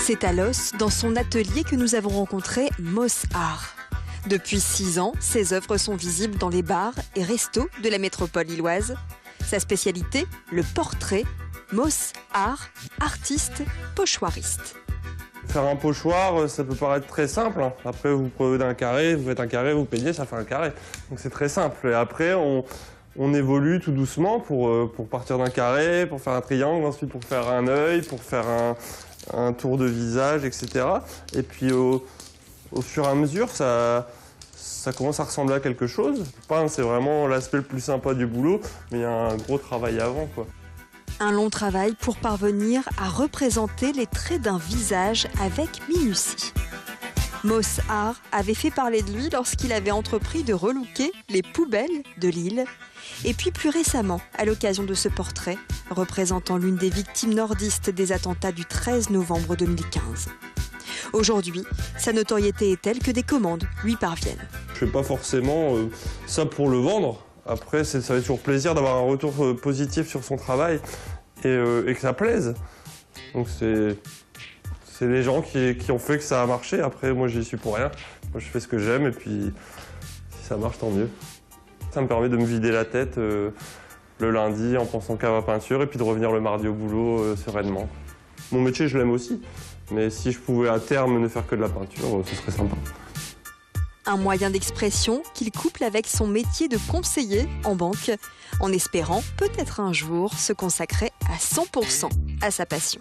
C'est à Los, dans son atelier, que nous avons rencontré Moss Art. Depuis 6 ans, ses œuvres sont visibles dans les bars et restos de la métropole lilloise. Sa spécialité, le portrait. Moss Art, artiste, pochoiriste. Faire un pochoir, ça peut paraître très simple. Après, vous prenez un carré, vous faites un carré, vous peignez, ça fait un carré. Donc c'est très simple. Et après, on évolue tout doucement pour partir d'un carré, pour faire un triangle, ensuite pour faire un œil, pour faire un tour de visage, etc. Et puis au fur et à mesure, ça commence à ressembler à quelque chose. Peindre, c'est vraiment l'aspect le plus sympa du boulot, mais il y a un gros travail avant, quoi. Un long travail pour parvenir à représenter les traits d'un visage avec minutie. Moss Art avait fait parler de lui lorsqu'il avait entrepris de relooker les poubelles de Lille. Et puis plus récemment, à l'occasion de ce portrait, représentant l'une des victimes nordistes des attentats du 13 novembre 2015. Aujourd'hui, sa notoriété est telle que des commandes lui parviennent. Je fais pas forcément ça pour le vendre. Après, ça fait toujours plaisir d'avoir un retour positif sur son travail et que ça plaise. Donc c'est les gens qui ont fait que ça a marché. Après, moi, j'y suis pour rien. Moi, je fais ce que j'aime et puis si ça marche, tant mieux. Ça me permet de me vider la tête le lundi en pensant qu'à ma peinture et puis de revenir le mardi au boulot sereinement. Mon métier, je l'aime aussi. Mais si je pouvais à terme ne faire que de la peinture, ce serait sympa. Un moyen d'expression qu'il couple avec son métier de conseiller en banque, en espérant peut-être un jour se consacrer à 100% à sa passion.